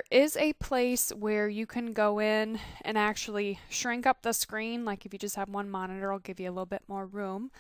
is a place where you can go in and actually shrink up the screen. Like if you just have one monitor, it'll give you a little bit more room.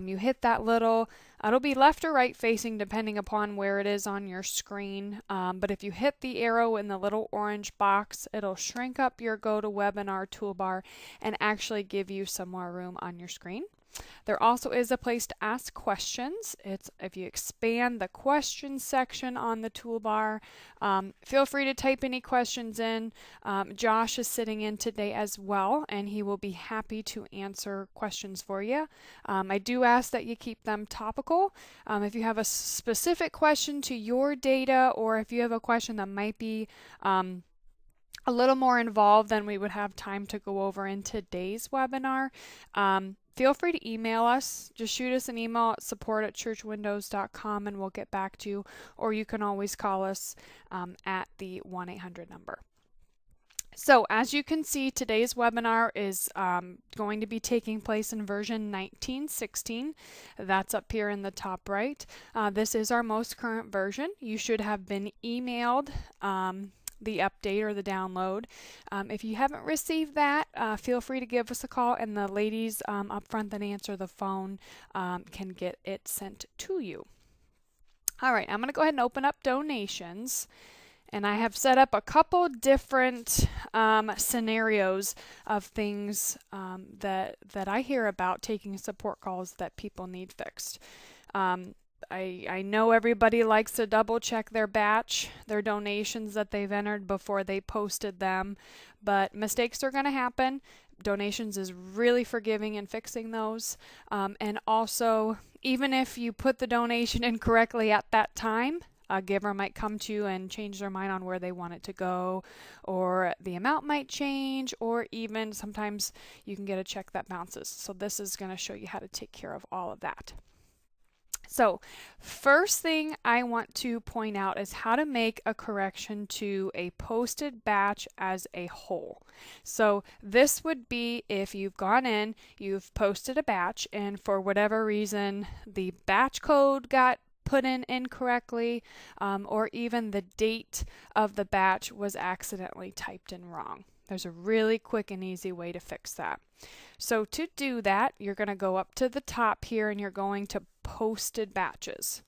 You hit that little, it'll be left or right facing depending upon where it is on your screen. But if you hit the arrow in the little orange box, it'll shrink up your GoToWebinar toolbar and actually give you some more room on your screen. There also is a place to ask questions. It's if you expand the questions section on the toolbar. Feel free to type any questions in. Josh is sitting in today as well, and he will be happy to answer questions for you. I do ask that you keep them topical. If you have a specific question to your data, or if you have a question that might be a little more involved than we would have time to go over in today's webinar, feel free to email us. Just shoot us an email at support@churchwindows.com and we'll get back to you, or you can always call us at the 1-800 number. So as you can see, today's webinar is going to be taking place in version 1916. That's up here in the top right. This is our most current version. You should have been emailed the update or the download. If you haven't received that, feel free to give us a call, and the ladies up front that answer the phone can get it sent to you. All right, I'm going to go ahead and open up donations, and I have set up a couple different scenarios of things that I hear about taking support calls that people need fixed. I know everybody likes to double check their batch, their donations that they've entered before they posted them, but mistakes are going to happen. Donations is really forgiving in fixing those. And also, even if you put the donation in correctly at that time, a giver might come to you and change their mind on where they want it to go, or the amount might change, or even sometimes you can get a check that bounces. So this is going to show you how to take care of all of that. So first thing I want to point out is how to make a correction to a posted batch as a whole. So this would be if you've gone in, you've posted a batch, and for whatever reason the batch code got put in incorrectly, or even the date of the batch was accidentally typed in wrong. There's a really quick and easy way to fix that. So to do that, you're going to go up to the top here and you're going to posted batches.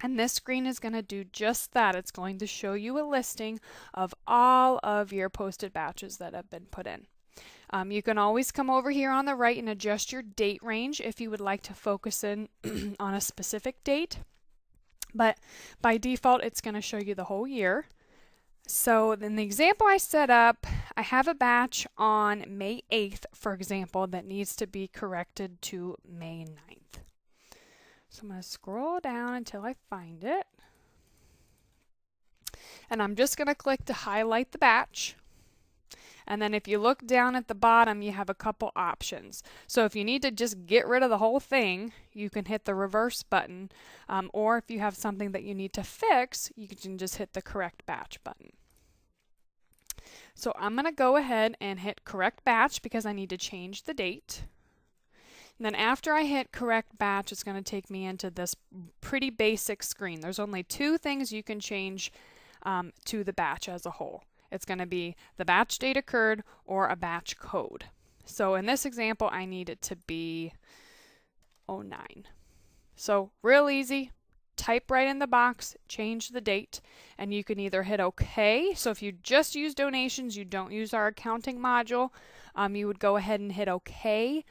And this screen is going to do just that. It's going to show you a listing of all of your posted batches that have been put in. You can always come over here on the right and adjust your date range if you would like to focus in on a specific date. But by default, it's going to show you the whole year. So in the example I set up, I have a batch on May 8th, for example, that needs to be corrected to May 9th. So I'm going to scroll down until I find it. And I'm just going to click to highlight the batch. And then if you look down at the bottom, you have a couple options. So if you need to just get rid of the whole thing, you can hit the reverse button. Or if you have something that you need to fix, you can just hit the correct batch button. So I'm going to go ahead and hit correct batch because I need to change the date. And then after I hit correct batch, it's going to take me into this pretty basic screen. There's only two things you can change to the batch as a whole. It's going to be the batch date occurred or a batch code. So in this example, I need it to be 09. So real easy. Type right in the box, change the date, and you can either hit OK. So if you just use donations, you don't use our accounting module, you would go ahead and hit OK.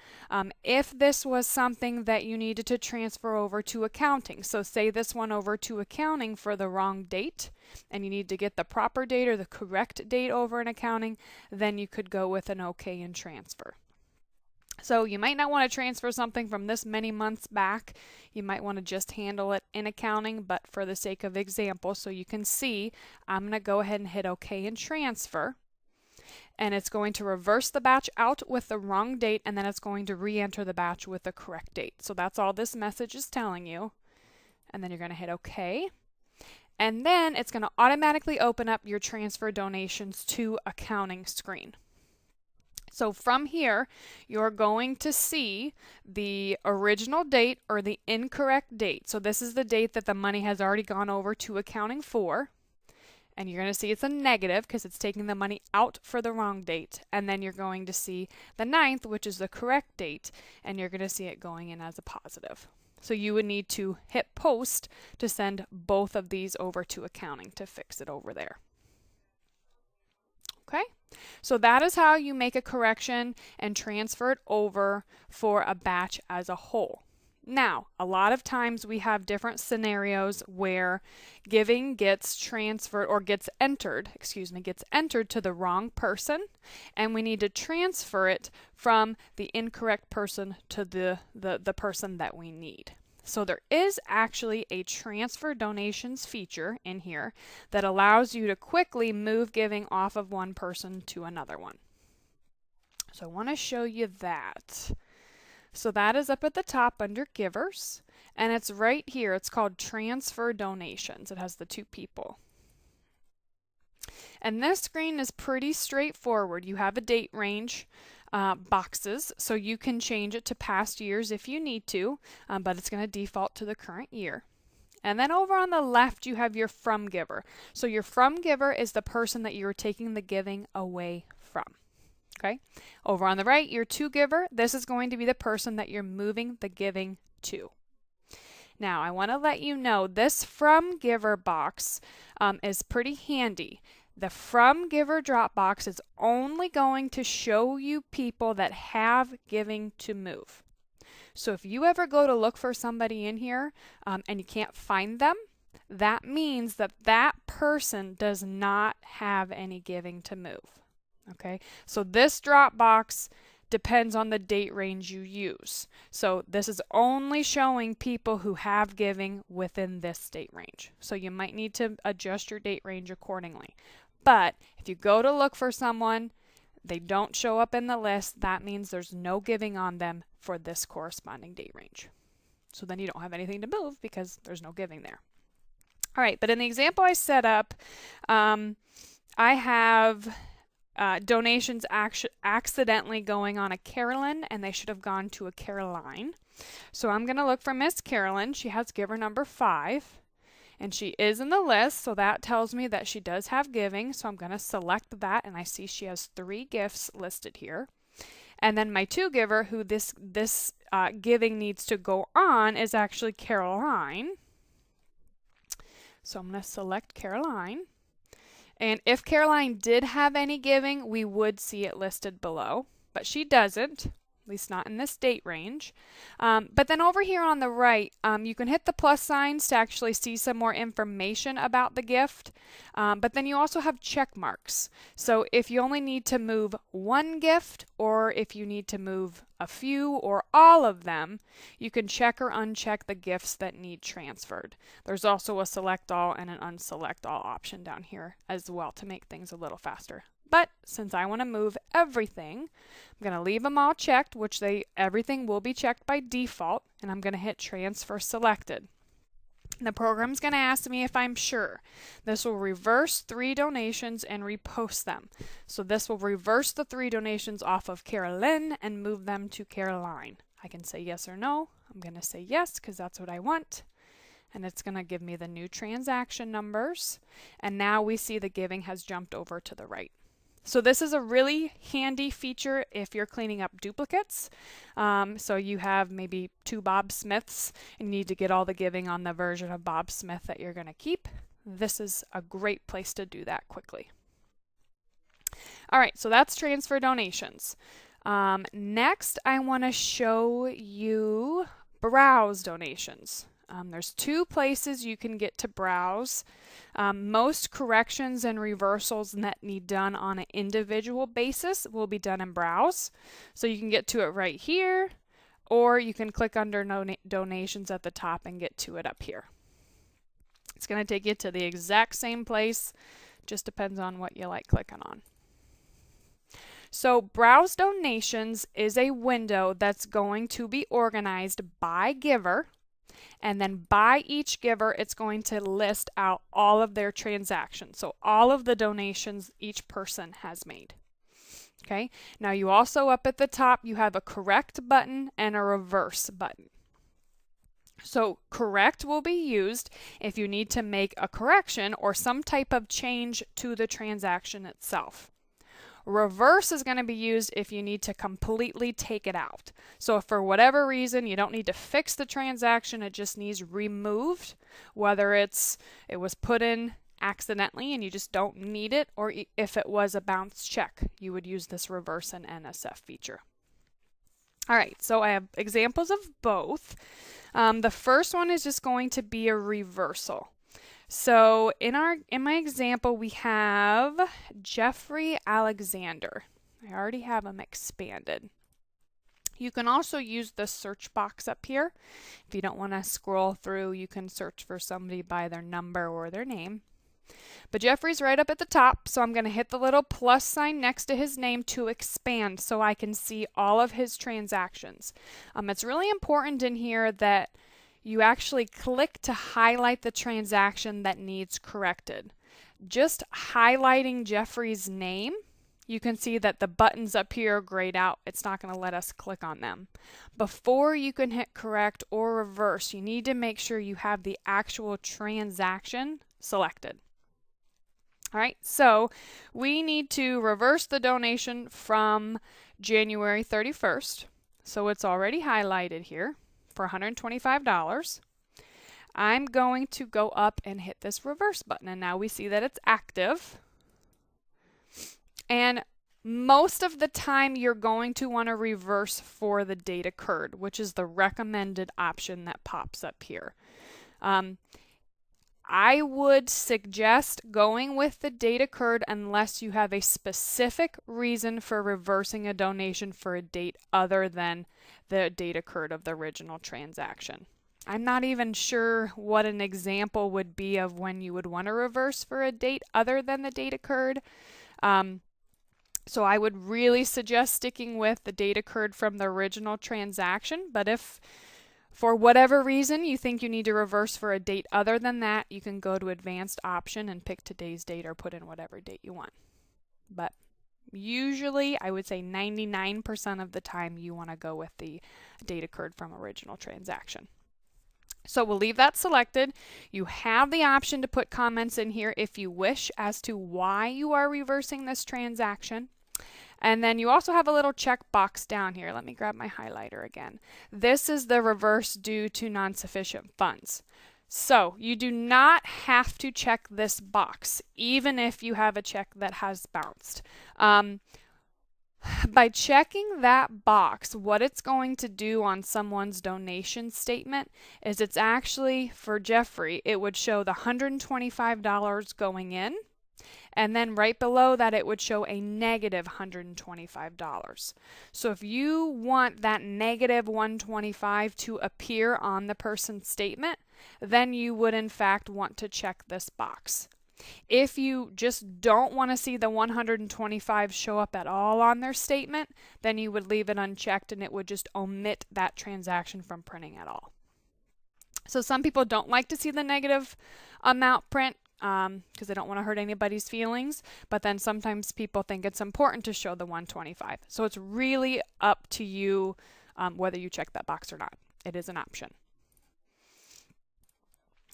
If this was something that you needed to transfer over to accounting, so say this went over to accounting for the wrong date, and you need to get the proper date or the correct date over in accounting, then you could go with an OK and transfer. So you might not want to transfer something from this many months back. You might want to just handle it in accounting, but for the sake of example, so you can see, I'm going to go ahead and hit OK and transfer. And it's going to reverse the batch out with the wrong date, and then it's going to re-enter the batch with the correct date. So that's all this message is telling you. And then you're going to hit OK. And then it's going to automatically open up your transfer donations to accounting screen. So from here, you're going to see the original date or the incorrect date. So this is the date that the money has already gone over to accounting for. and you're going to see it's a negative because it's taking the money out for the wrong date. And then you're going to see the 9th, which is the correct date, and you're going to see it going in as a positive. So you would need to hit post to send both of these over to accounting to fix it over there. Okay, so that is how you make a correction and transfer it over for a batch as a whole. Now, a lot of times we have different scenarios where giving gets transferred or gets entered to the wrong person, and we need to transfer it from the incorrect person to the person that we need. So there is actually a transfer donations feature in here that allows you to quickly move giving off of one person to another one. So I want to show you that. So that is up at the top under Givers, and it's right here. It's called Transfer Donations. It has the 2 people. And this screen is pretty straightforward. You have a date range boxes, so you can change it to past years if you need to, but it's going to default to the current year. And then over on the left, you have your from giver. So your from giver is the person that you're taking the giving away from. Okay. Over on the right, your to giver, this is going to be the person that you're moving the giving to. Now, I want to let you know this from giver box is pretty handy. The from giver drop box is only going to show you people that have giving to move. So if you ever go to look for somebody in here and you can't find them, that means that that person does not have any giving to move. Okay, so this drop box depends on the date range you use. So this is only showing people who have giving within this date range. So you might need to adjust your date range accordingly. But if you go to look for someone, they don't show up in the list, that means there's no giving on them for this corresponding date range. So then you don't have anything to move because there's no giving there. All right, but in the example I set up, I have donations accidentally going on a Carolyn, and they should have gone to a Caroline. So I'm going to look for Miss Carolyn. She has giver number 5, and she is in the list, so that tells me that she does have giving. So I'm going to select that, and I see she has 3 gifts listed here. And then my to giver, who this giving needs to go on, is actually Caroline. So I'm going to select Caroline. And if Caroline did have any giving, we would see it listed below, but she doesn't, at least not in this date range. But then over here on the right, you can hit the plus signs to actually see some more information about the gift. But then you also have check marks. So if you only need to move one gift, or if you need to move a few or all of them, you can check or uncheck the gifts that need transferred. There's also a select all and an unselect all option down here as well to make things a little faster. But since I want to move everything, I'm going to leave them all checked, which everything will be checked by default, and I'm going to hit transfer selected. The program's going to ask me if I'm sure. This will reverse 3 donations and repost them. So this will reverse the 3 donations off of Carolyn and move them to Caroline. I can say yes or no. I'm going to say yes because that's what I want. And it's going to give me the new transaction numbers. And now we see the giving has jumped over to the right. So this is a really handy feature if you're cleaning up duplicates. So you have maybe 2 Bob Smiths and you need to get all the giving on the version of Bob Smith that you're going to keep. This is a great place to do that quickly. All right, so that's transfer donations. Next, I want to show you browse donations. There's 2 places you can get to browse. Most corrections and reversals that need done on an individual basis will be done in browse. So you can get to it right here, or you can click under donations at the top and get to it up here. It's going to take you to the exact same place, just depends on what you like clicking on. So browse donations is a window that's going to be organized by giver. And then by each giver, it's going to list out all of their transactions. So all of the donations each person has made. Okay. Now you also up at the top, you have a correct button and a reverse button. So correct will be used if you need to make a correction or some type of change to the transaction itself. Reverse is going to be used if you need to completely take it out. So if for whatever reason you don't need to fix the transaction, it just needs removed, whether it was put in accidentally and you just don't need it, or if it was a bounce check, you would use this reverse and NSF feature. All right, so I have examples of both. The first one is just going to be a reversal. So in my example, we have Jeffrey Alexander. I already have him expanded. You can also use the search box up here. If you don't want to scroll through, you can search for somebody by their number or their name. But Jeffrey's right up at the top, so I'm going to hit the little plus sign next to his name to expand so I can see all of his transactions. It's really important in here that you actually click to highlight the transaction that needs corrected. Just highlighting Jeffrey's name, you can see that the buttons up here are grayed out. It's not going to let us click on them. Before you can hit correct or reverse, you need to make sure you have the actual transaction selected. All right, so we need to reverse the donation from January 31st. So it's already highlighted here for $125. I'm going to go up and hit this reverse button, and now we see that it's active. And most of the time you're going to want to reverse for the date occurred, which is the recommended option that pops up here. I would suggest going with the date occurred unless you have a specific reason for reversing a donation for a date other than the date occurred of the original transaction. I'm not even sure what an example would be of when you would want to reverse for a date other than the date occurred. So I would really suggest sticking with the date occurred from the original transaction, but if for whatever reason you think you need to reverse for a date other than that, you can go to advanced option and pick today's date or put in whatever date you want. But usually, I would say 99% of the time you want to go with the date occurred from original transaction. So we'll leave that selected. You have the option to put comments in here if you wish as to why you are reversing this transaction. And then you also have a little checkbox down here. Let me grab my highlighter again. This is the reverse due to non-sufficient funds. So you do not have to check this box, even if you have a check that has bounced. By checking that box, what it's going to do on someone's donation statement is it's actually, for Jeffrey, it would show the $125 going in. And then right below that, it would show a negative $125. So if you want that negative $125 to appear on the person's statement, then you would in fact want to check this box. If you just don't want to see the $125 show up at all on their statement, then you would leave it unchecked and it would just omit that transaction from printing at all. So some people don't like to see the negative amount print because they don't want to hurt anybody's feelings, but then sometimes people think it's important to show the $125. So it's really up to you whether you check that box or not. It is an option.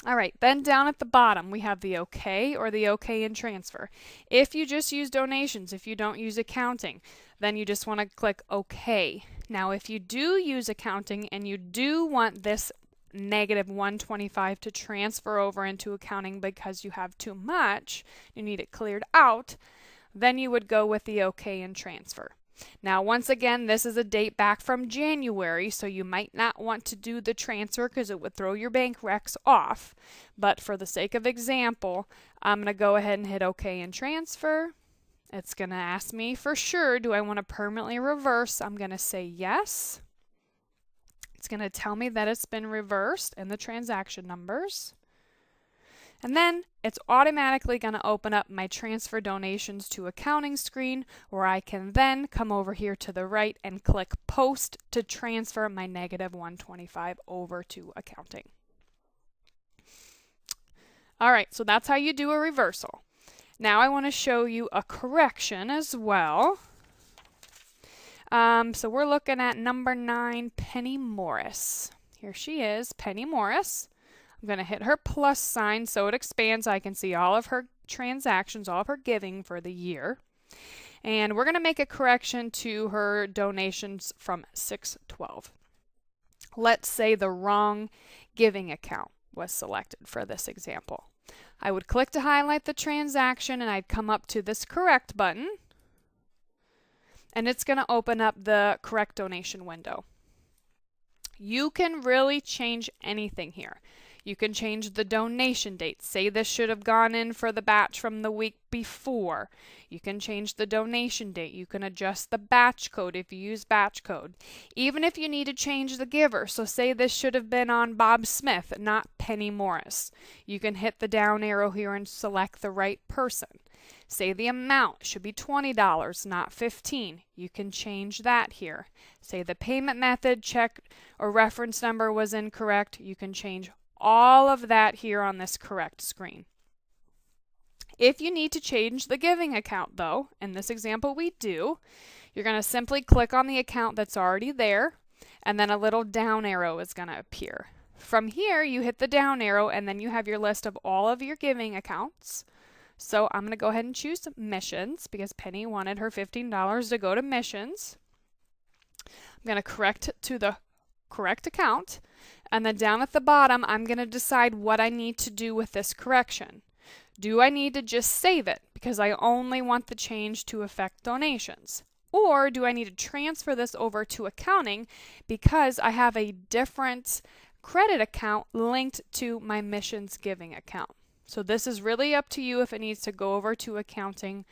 All right, then down at the bottom we have the OK or the OK and transfer. If you just use donations, if you don't use accounting, then you just want to click OK. Now if you do use accounting and you do want this negative $125 to transfer over into accounting because you have too much, you need it cleared out, then you would go with the OK and transfer. Now once again, this is a date back from January, so you might not want to do the transfer because it would throw your bank recs off. But for the sake of example, I'm going to go ahead and hit OK and transfer. It's going to ask me for sure, do I want to permanently reverse? I'm going to say yes. It's going to tell me that it's been reversed in the transaction numbers. And then it's automatically going to open up my transfer donations to accounting screen, where I can then come over here to the right and click post to transfer my negative $125 over to accounting. All right, so that's how you do a reversal. Now I want to show you a correction as well. So we're looking at number 9, Penny Morris. Here she is, Penny Morris. I'm going to hit her plus sign so it expands. I can see all of her transactions, all of her giving for the year. And we're going to make a correction to her donations from 6/12. Let's say the wrong giving account was selected for this example. I would click to highlight the transaction and I'd come up to this correct button. And it's going to open up the correct donation window. You can really change anything here. You can change the donation date. Say this should have gone in for the batch from the week before. You can change the donation date. You can adjust the batch code if you use batch code. Even if you need to change the giver, so say this should have been on Bob Smith, not Penny Morris. You can hit the down arrow here and select the right person. Say the amount should be $20, not $15. You can change that here. Say the payment method, check, or reference number was incorrect. You can change all of that here on this correct screen. If you need to change the giving account though, in this example we do, you're going to simply click on the account that's already there and then a little down arrow is going to appear. From here you hit the down arrow and then you have your list of all of your giving accounts. So I'm going to go ahead and choose missions because Penny wanted her $15 to go to missions. I'm going to correct it to the correct account. And then down at the bottom, I'm going to decide what I need to do with this correction. Do I need to just save it because I only want the change to affect donations? Or do I need to transfer this over to accounting because I have a different credit account linked to my missions giving account? So this is really up to you if it needs to go over to accounting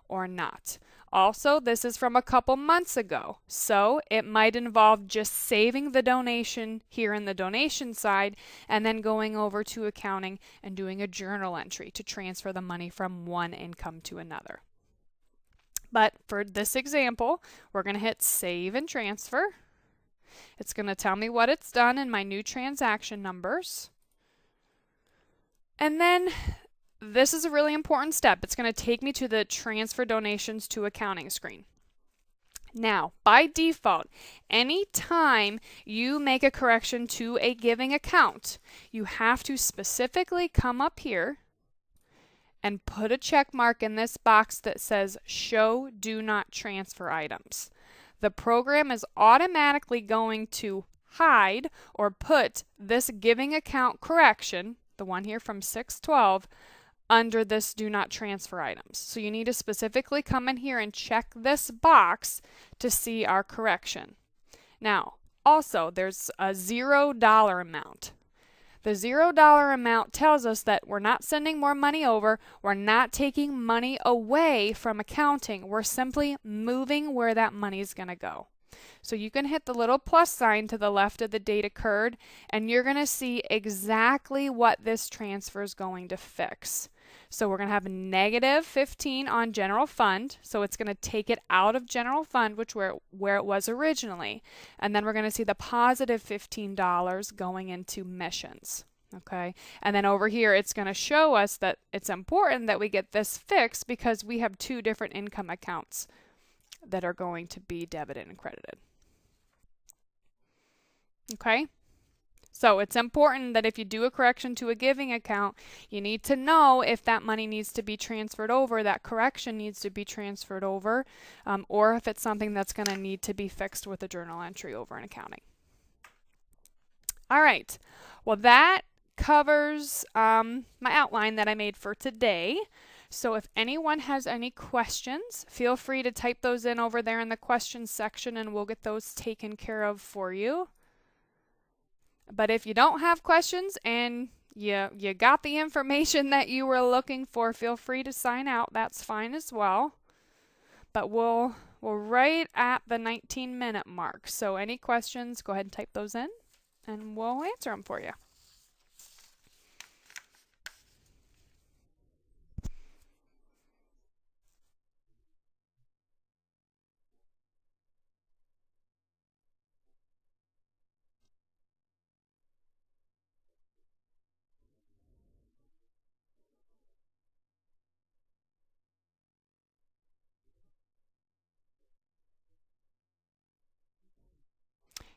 or not. Also, this is from a couple months ago, so it might involve just saving the donation here in the donation side and then going over to accounting and doing a journal entry to transfer the money from one income to another. But for this example, we're going to hit Save and Transfer. It's going to tell me what it's done in my new transaction numbers. And then this is a really important step. It's going to take me to the Transfer Donations to Accounting screen. Now, by default, anytime you make a correction to a giving account, you have to specifically come up here and put a check mark in this box that says Show Do Not Transfer Items. The program is automatically going to hide or put this giving account correction, the one here from 6/12, under this Do Not Transfer Items. So you need to specifically come in here and check this box to see our correction. Now, also, there's a $0 amount. The $0 amount tells us that we're not sending more money over, we're not taking money away from accounting, we're simply moving where that money is going to go. So you can hit the little plus sign to the left of the date occurred, and you're going to see exactly what this transfer is going to fix. So we're going to have negative 15 on general fund, so it's going to take it out of general fund, which where it was originally. And then we're going to see the positive $15 going into missions. Okay, and then over here it's going to show us that it's important that we get this fixed because we have two different income accounts that are going to be debited and credited. Okay, so it's important that if you do a correction to a giving account, you need to know if that money needs to be transferred over, that correction needs to be transferred over, or if it's something that's going to need to be fixed with a journal entry over in accounting. All right, well that covers my outline that I made for today. So if anyone has any questions, feel free to type those in over there in the questions section and we'll get those taken care of for you. But if you don't have questions and you got the information that you were looking for, feel free to sign out. That's fine as well. But we're right at the 19-minute mark. So any questions, go ahead and type those in and we'll answer them for you.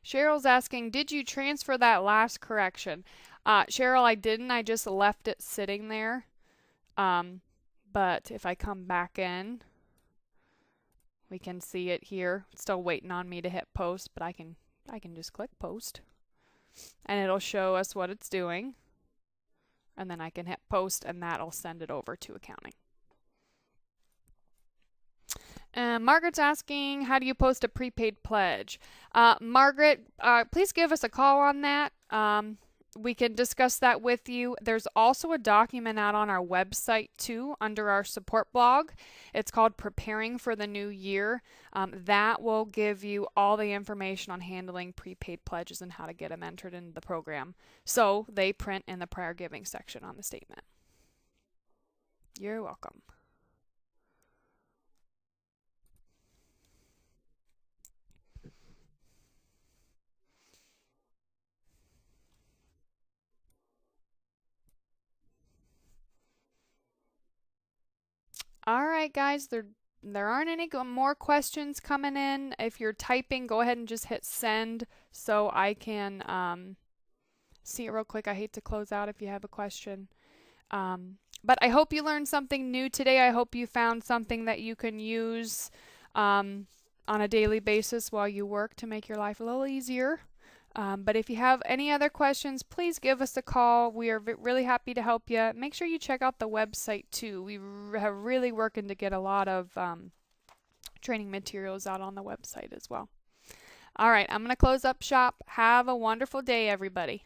Cheryl's asking, did you transfer that last correction? Cheryl, I didn't. I just left it sitting there. But if I come back in, we can see it here. It's still waiting on me to hit post, but I can just click post. And it'll show us what it's doing. And then I can hit post, and that'll send it over to accounting. Margaret's asking, how do you post a prepaid pledge? Margaret, please give us a call on that. We can discuss that with you. There's also a document out on our website too, under our support blog. It's called Preparing for the New Year. That will give you all the information on handling prepaid pledges and how to get them entered into the program. So they print in the prior giving section on the statement. You're welcome. All right, guys, there aren't any more questions coming in. If you're typing, go ahead and just hit send so I can see it real quick. I hate to close out if you have a question. But I hope you learned something new today. I hope you found something that you can use on a daily basis while you work to make your life a little easier. But if you have any other questions, please give us a call. We are really happy to help you. Make sure you check out the website too. We are really working to get a lot of training materials out on the website as well. All right, I'm going to close up shop. Have a wonderful day, everybody.